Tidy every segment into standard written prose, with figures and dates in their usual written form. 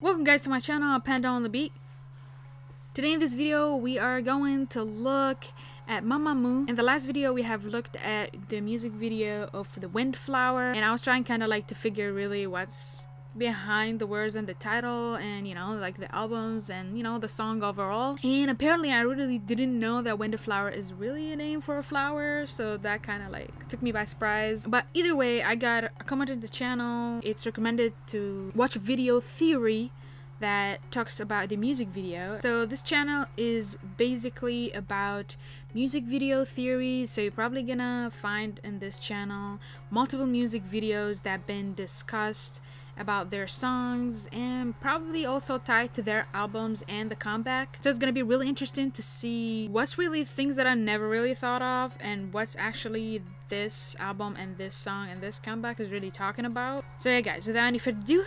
Welcome guys to my channel, Panda on the Beat. Today in this video we are going to look at Mamamoo. In the last video we have looked at the music video of the Windflower, and I was trying kind of like to figure really what's behind the words and the title, and you know, like the albums and you know, the song overall. And apparently I really didn't know that Windflower is really a name for a flower, so that kind of like took me by surprise. But either way, I got a comment on the channel. It's recommended to watch a video theory that talks about the music video. So this channel is basically about music video theory, so you're probably gonna find in this channel multiple music videos that have been discussed about their songs and probably also tied to their albums and the comeback. So it's gonna be really interesting to see what's really things that I never really thought of and what's actually this album and this song and this comeback is really talking about. So yeah guys, without any further ado,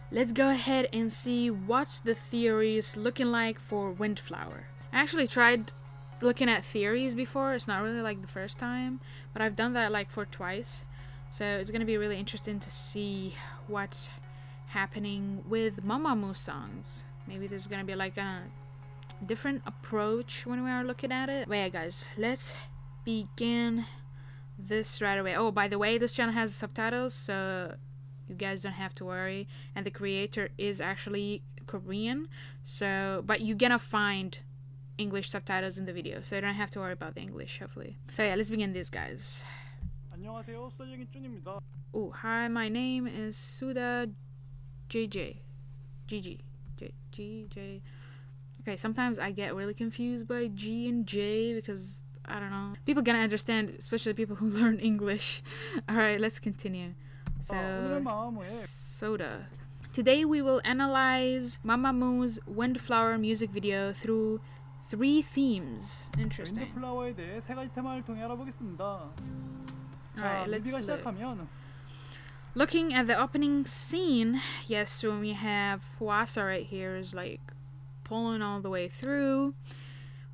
let's go ahead and see what's the theories looking like for Windflower. I actually tried looking at theories before. It's not really like the first time, but I've done that like for twice. So it's gonna be really interesting to see what's happening with Mamamoo songs. Maybe there's gonna be like a different approach when we are looking at it. But yeah guys, let's begin this right away. Oh, by the way, this channel has subtitles, so you guys don't have to worry, and the creator is actually Korean, so but you're gonna find English subtitles in the video, so you don't have to worry about the English, hopefully. So yeah, let's begin this guys. Oh, hi, my name is Suda JJ. GG. Okay, sometimes I get really confused by G and J because I don't know. People gonna understand, especially people who learn English. Alright, let's continue. So, Soda. Today we will analyze Mamamoo's Windflower music video through 3 themes. Interesting. Alright, let's look. Looking at the opening scene, yes, when we have Wasa right here is like pulling all the way through.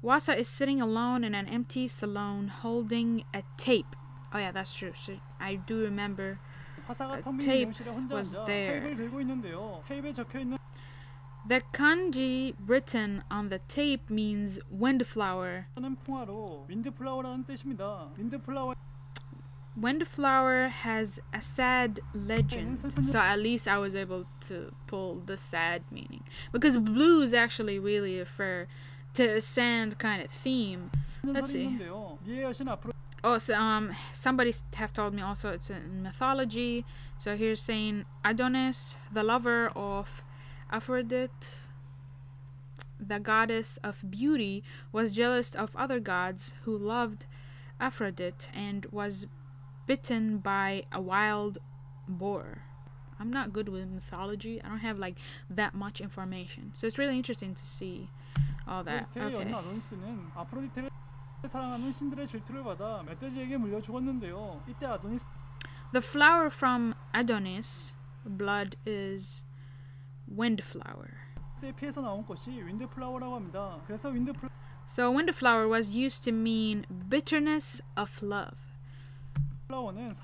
Wasa is sitting alone in an empty salon holding a tape. Oh yeah, that's true. So I do remember a tape was there. The kanji written on the tape means windflower. Windflower has a sad legend, so at least I was able to pull the sad meaning, because blues actually really refer to a sand kind of theme. Let's see. Oh, so somebody have told me also it's in mythology. So here's saying Adonis, the lover of Aphrodite, the goddess of beauty, was jealous of other gods who loved Aphrodite and was bitten by a wild boar. I'm not good with mythology. I don't have like that much information, so it's really interesting to see all that. Okay. The flower from Adonis' blood is windflower. So windflower was used to mean bitterness of love.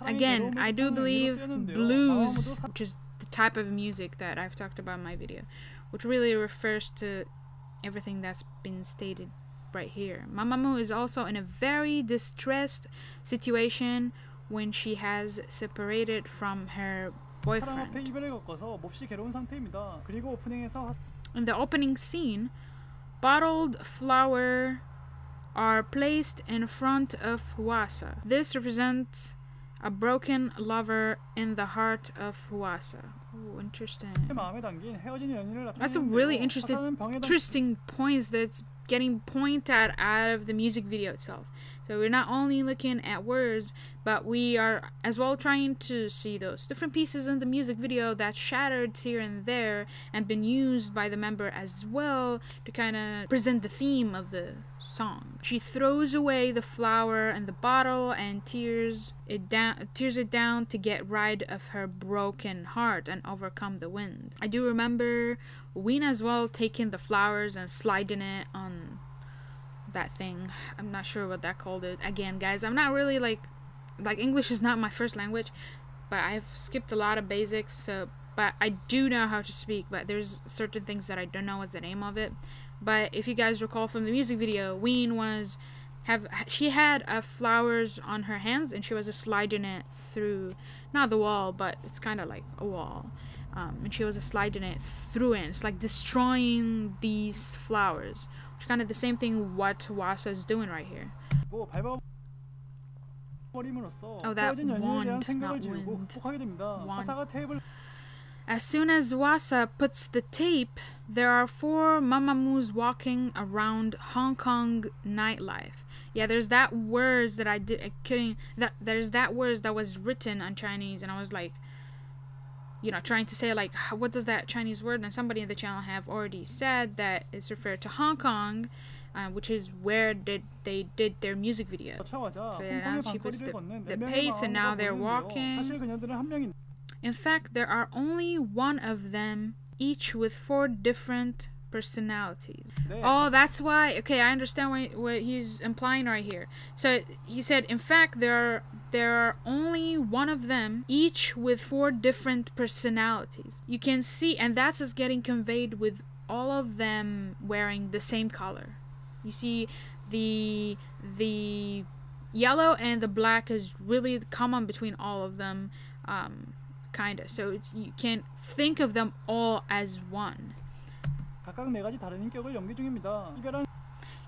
Again, I do believe blues, which is the type of music that I've talked about in my video, which really refers to everything that's been stated right here. Mamamoo is also in a very distressed situation when she has separated from her boyfriend. In the opening scene, bottled flower are placed in front of Wasa. This represents a broken lover in the heart of Wasa. Oh, interesting. That's a really interesting points that's getting pointed out of the music video itself. So we're not only looking at words, but we are as well trying to see those different pieces in the music video that shattered here and there and been used by the member as well to kind of present the theme of the song. She throws away the flower and the bottle and tears it down to get rid of her broken heart and overcome the wind. I do remember Ween as well taking the flowers and sliding it on that thing. I'm not sure what that called it. Again guys, I'm not really like English is not my first language, but I've skipped a lot of basics, so but I do know how to speak, but there's certain things that I don't know what's the name of it. But if you guys recall from the music video, Ween she had flowers on her hands, and she was just sliding it through, not the wall, but it's kind of like a wall, and she was just sliding it through it. It's like destroying these flowers, which is kind of the same thing what Wasa is doing right here. Oh, that wand, not wind. Wand. As soon as Wasa puts the tape, there are 4 Mamamoos walking around Hong Kong nightlife. Yeah, there's that words that there's that words that was written on Chinese, and I was like, you know, trying to say like, what does that Chinese word? And somebody in the channel have already said that it's referred to Hong Kong, which is where they did their music video. So yeah, now she puts the pace, and now they're walking. In fact, there are only 1 of them, each with 4 different personalities. Oh, that's why. Okay, I understand what he's implying right here. So he said, in fact, there are only 1 of them, each with 4 different personalities. You can see, and that's just getting conveyed with all of them wearing the same color. You see, the yellow and the black is really common between all of them. Kinda. So you can't think of them all as one.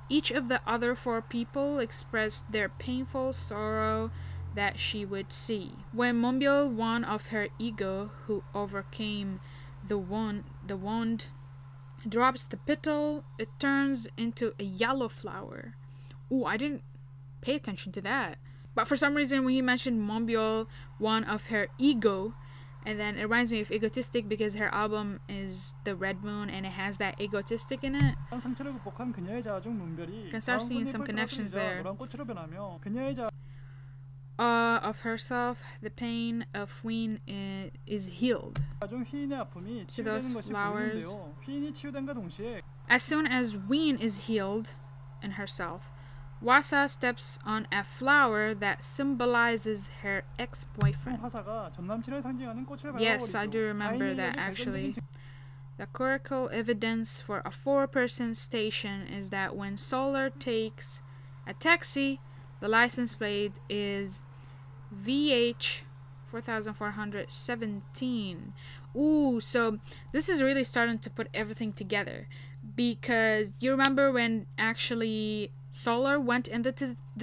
Each of the other 4 people expressed their painful sorrow that she would see. When Mamamoo, one of her ego, who overcame the wand, drops the petal, it turns into a yellow flower. Ooh, I didn't pay attention to that. But for some reason, when he mentioned Mamamoo, one of her ego, and then it reminds me of Egotistic, because her album is The Red Moon and it has that Egotistic in it. Can start seeing some connections there. Of herself, the pain of Ween is healed. To those flowers. As soon as Ween is healed in herself, Wasa steps on a flower that symbolizes her ex-boyfriend. Yes, I do remember that actually. The chorical evidence for a 4-person station is that when Solar takes a taxi, the license plate is VH 4417. Ooh, so this is really starting to put everything together, because you remember when actually Solar went in the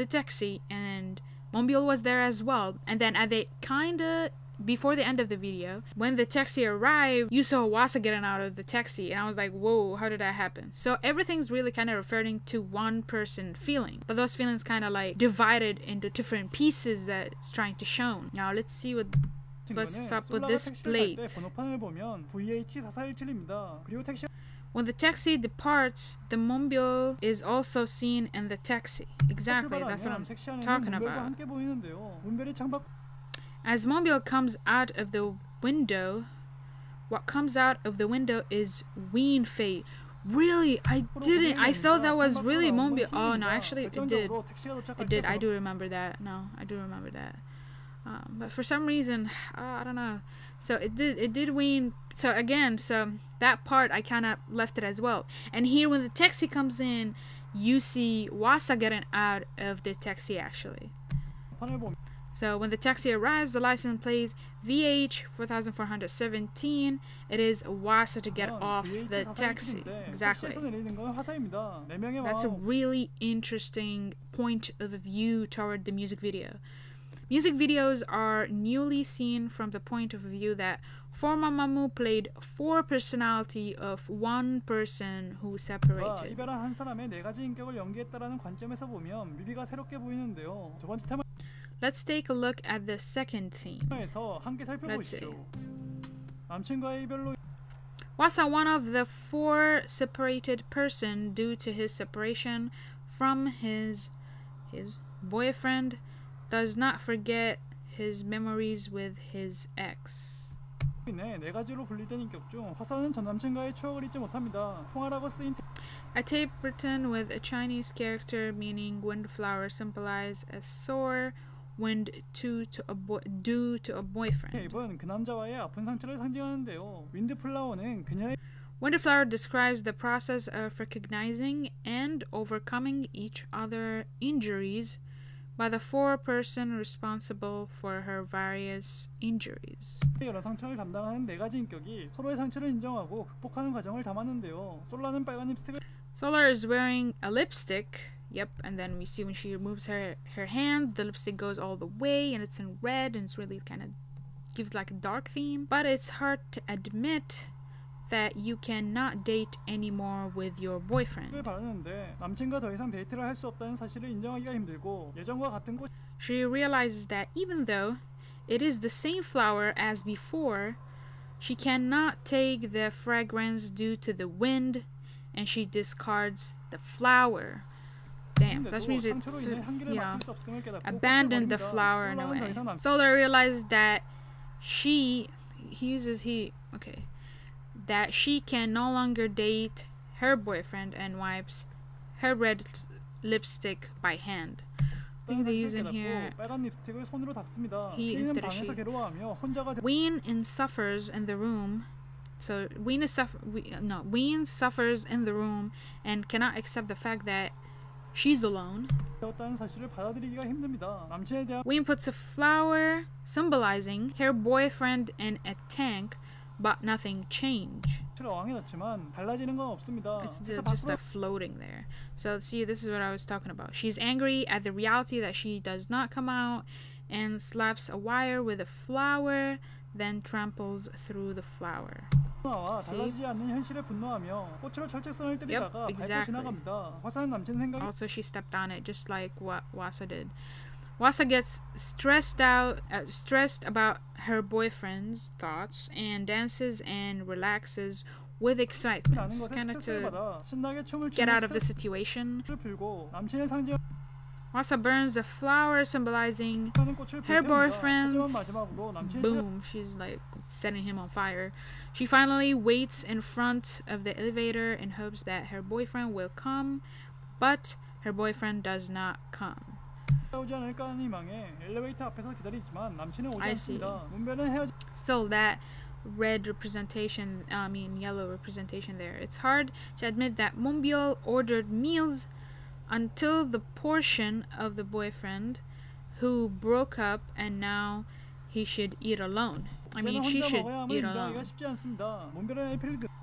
taxi and Mamamoo was there as well, and then at the kinda before the end of the video, when the taxi arrived, you saw Wasa getting out of the taxi, and I was like, whoa, how did that happen? So everything's really kind of referring to one person feeling, but those feelings kind of like divided into different pieces that it's trying to show. Now let's see what's up with this plate. When the taxi departs, the Mamamoo is also seen in the taxi. Exactly, that's what I'm talking about. As Mamamoo comes out of the window, what comes out of the window is Ween Fei. Really? I thought that was really Mamamoo. Oh no, actually it did. It did. I do remember that. No, I do remember that. But for some reason, I don't know. So it did Ween. So again, so that part I kind of left it as well. And here when the taxi comes in, you see Wasa getting out of the taxi actually. So when the taxi arrives, the license plate VH 4417. It is Wasa to get off the taxi. Exactly. That's a really interesting point of view toward the music video. Music videos are newly seen from the point of view that for Mamamoo played 4 personality of one person who separated. Let's take a look at the second theme. Let's see. Wasa, one of the 4 separated person due to his separation from his boyfriend, does not forget his memories with his ex. A tape written with a Chinese character meaning windflower symbolize a sore wind due to a boyfriend. 잎은 그 남자와의 아픈 상처를 상징하는데요. 윈드플라워는 그녀의 Windflower describes the process of recognizing and overcoming each other's injuries by the four-person responsible for her various injuries. 여러 상처를 담당하는 네 가지 인격이 서로의 상처를 인정하고 극복하는 과정을 담았는데요. 솔라는 빨간 립스틱을 Solar is wearing a lipstick. Yep, and then we see when she removes her hand, the lipstick goes all the way, and it's in red, and it's really kind of gives like a dark theme. But it's hard to admit that you cannot date anymore with your boyfriend. 바르는데 남친과 더 이상 데이트를 할 수 없다는 사실을 인정하기가 힘들고 예전과 같은 곳. She realizes that even though it is the same flower as before, she cannot take the fragrance due to the wind, and she discards the flower. Damn, so that means it's, abandoned the flower in a way. Solar realized that that she can no longer date her boyfriend and wipes her red lipstick by hand. I think they use in here he instead of she. Ween suffers in the room. So Ween suffers in the room and cannot accept the fact that she's alone. Ween puts a flower symbolizing her boyfriend in a tank, but nothing changed. It's just floating there. So see, this is what I was talking about. She's angry at the reality that she does not come out and slaps a wire with a flower, then tramples through the flower. See? Yep, exactly. Also, she stepped on it just like what Wasa did. Wasa gets stressed about her boyfriend's thoughts and dances and relaxes with excitement, kind of to get out of the situation. Wasa burns the flower symbolizing her boyfriend's boom. She's like setting him on fire. She finally waits in front of the elevator in hopes that her boyfriend will come, but her boyfriend does not come. I see. So that red representation, yellow representation there. It's hard to admit that Moonbyul ordered meals until the portion of the boyfriend who broke up and now he should eat alone. She should eat alone.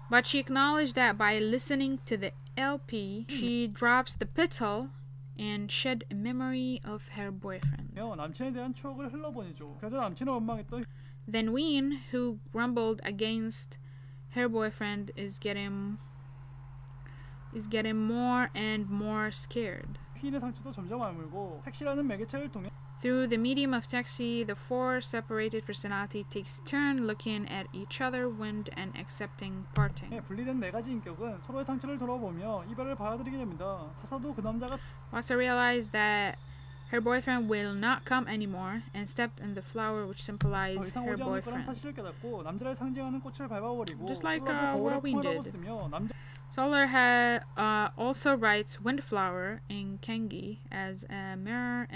But she acknowledged that by listening to the LP, she drops the petal and shed a memory of her boyfriend. Then Ween, who grumbled against her boyfriend, is getting more and more scared. Through the medium of taxi, the four separated personality takes turn looking at each other, wind and accepting parting. Wasa realized that her boyfriend will not come anymore and stepped on the flower which symbolized her boyfriend. Just like what we did. Solar also writes Windflower in Kengi as a mirror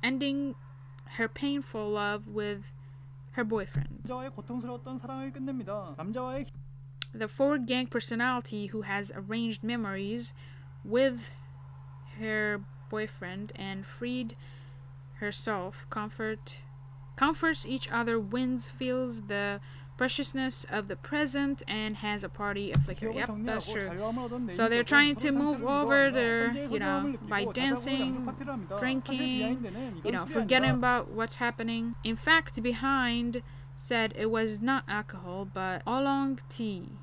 ending her painful love with her boyfriend. The forward gang personality who has arranged memories with her boyfriend and freed herself comforts each other, wins, feels the preciousness of the present, and has a party of liquor. Yep, that's true. So they're trying to move over there, by dancing, drinking, forgetting about what's happening. In fact, behind said it was not alcohol, but oolong tea.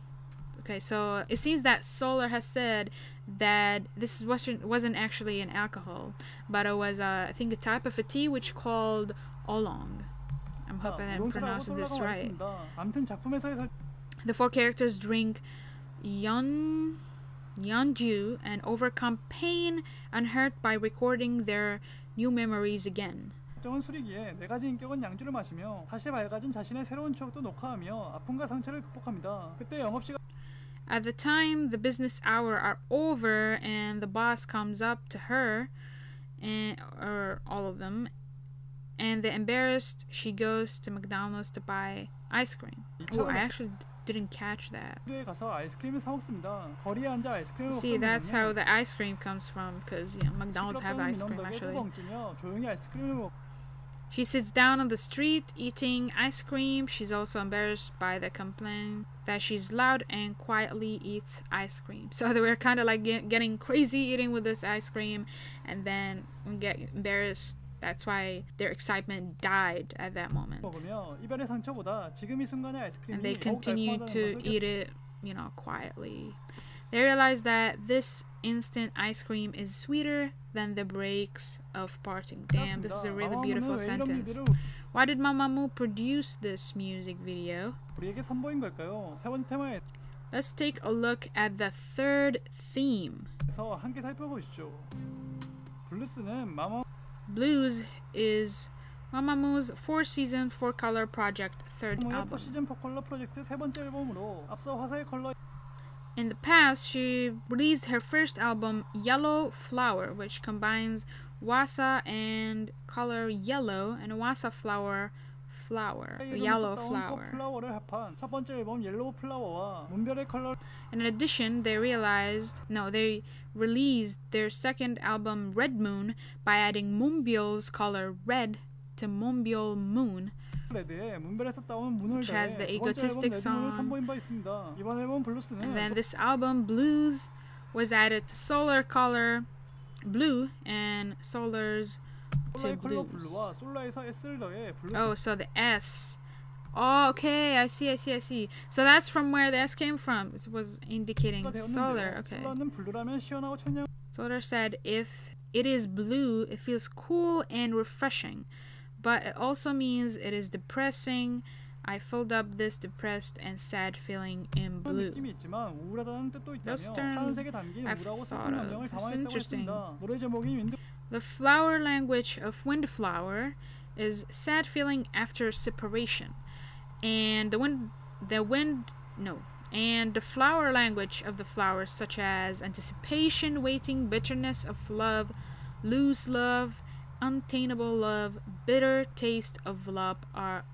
Okay, so it seems that Solar has said that this wasn't actually an alcohol, but it was, I think, a type of a tea which called oolong. I'm hoping I pronounced this right. The four characters drink Yeonju and overcome pain unhurt by recording their new memories again. At the time the business hour are over and the boss comes up to her, and or all of them. And then embarrassed, she goes to McDonald's to buy ice cream. Oh, I actually didn't catch that. 가서 아이스크림을 사 먹습니다. 거리에 앉아 아이스크림을 See, that's how the ice cream comes from, because you know, McDonald's have ice cream actually. 조용히 아이스크림을 먹. She sits down on the street eating ice cream. She's also embarrassed by the complaint that she's loud and quietly eats ice cream. So they were kind of like getting crazy eating with this ice cream, and then we get embarrassed. That's why their excitement died at that moment. And they continue to eat it, you know, quietly. They realize that this instant ice cream is sweeter than the breaks of parting. Damn, this is a really beautiful sentence. Why did Mamamoo produce this music video? Let's take a look at the third theme. Blues is Mamamoo's 4-season 4-color project third album. In the past, she released her first album, Yellow Flower, which combines wasa and color yellow and wasa flower, yellow flower. And in addition, they released their second album, Red Moon, by adding Moonbyul's color red to Moonbyul Moon, which has the egotistic song. And then this album, Blues, was added to Solar color blue and Solar's to blues. Oh, so the S. Oh, okay, I see. So that's from where the S came from. It was indicating solar. Okay. Solar said, if it is blue, it feels cool and refreshing, but it also means it is depressing. I filled up this depressed and sad feeling in blue. Those terms I've thought of. It's interesting. The flower language of Windflower is sad feeling after separation. And the flower language of the flowers, such as anticipation, waiting, bitterness of love, loose love, untainable love, bitter taste of love are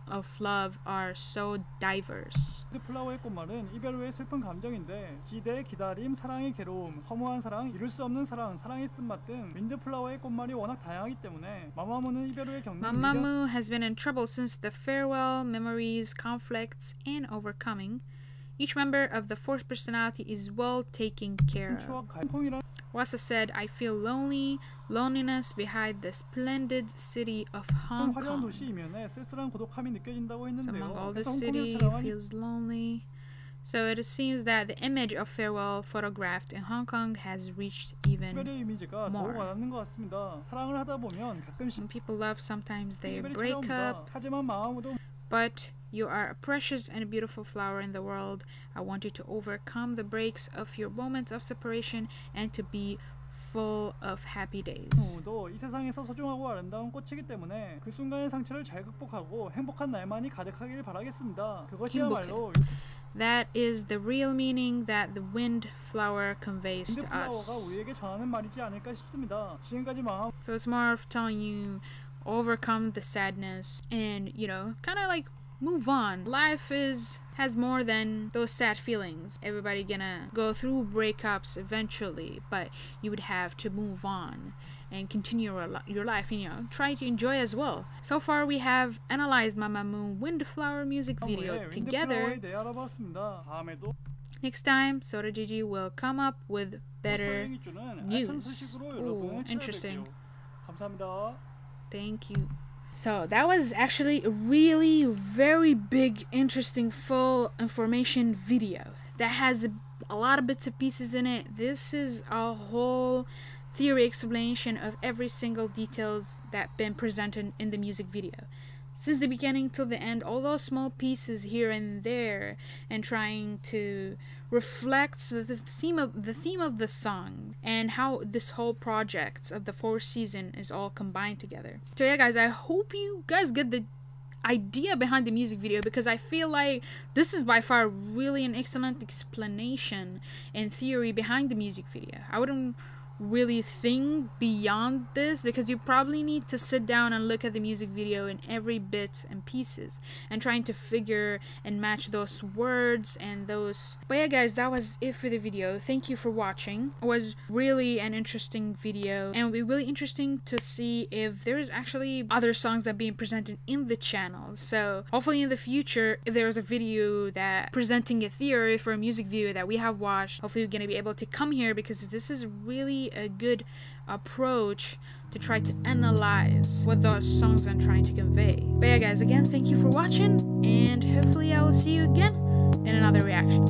so diverse. 플라워의 꽃말은 이별 후의 슬픈 감정인데 기대, 기다림, 사랑의 괴로움, 허무한 사랑, 이룰 수 없는 사랑, 사랑의 쓴맛 등 윈드플라워의 꽃말이 워낙 다양하기 때문에 마마무는 이별 후에 겪는 Mamamoo has been in trouble since the farewell, memories, conflicts, and overcoming. Each member of the fourth personality is well taken care of. Wasa said, I feel loneliness behind the splendid city of Hong Kong. So among all the city, feels lonely. So it seems that the image of farewell photographed in Hong Kong has reached even more. When people love, sometimes they break up. But you are a precious and beautiful flower in the world. I want you to overcome the breaks of your moments of separation and to be full of happy days. 이 세상에서 소중하고 아름다운 꽃이기 때문에 그 순간의 상처를 잘 극복하고 행복한 날만이 가득하길 바라겠습니다. 그것이야말로 That is the real meaning that the wind flower conveys to us. 우리에게 전하는 말이지 않을까 싶습니다. 지금까지 So it's more of telling you overcome the sadness and, you know, kind of like move on. Life has more than those sad feelings. Everybody gonna go through breakups eventually, but you would have to move on and continue your life, and, you know, try to enjoy as well. So far we have analyzed Mamamoo Windflower music video together. Next time, Soda Gigi will come up with better news. Ooh, interesting. Thank you. So that was actually a really very big, interesting, full information video that has a lot of bits and pieces in it. This is a whole theory explanation of every single details that been presented in the music video. Since the beginning till the end, all those small pieces here and there, and trying to reflect the theme of the song and how this whole project of the fourth season is all combined together. So yeah, guys, I hope you guys get the idea behind the music video, because I feel like this is by far really an excellent explanation and theory behind the music video. I wouldn't really think beyond this, because you probably need to sit down and look at the music video in every bit and pieces and trying to figure and match those words and those. But yeah guys, that was it for the video. Thank you for watching. It was really an interesting video, and it'll be really interesting to see if there's actually other songs that are being presented in the channel. So hopefully in the future, if there's a video that presenting a theory for a music video that we have watched, hopefully we're gonna be able to come here, because this is really a good approach to try to analyze what those songs are trying to convey. But yeah guys, again, thank you for watching, and hopefully I will see you again in another reaction.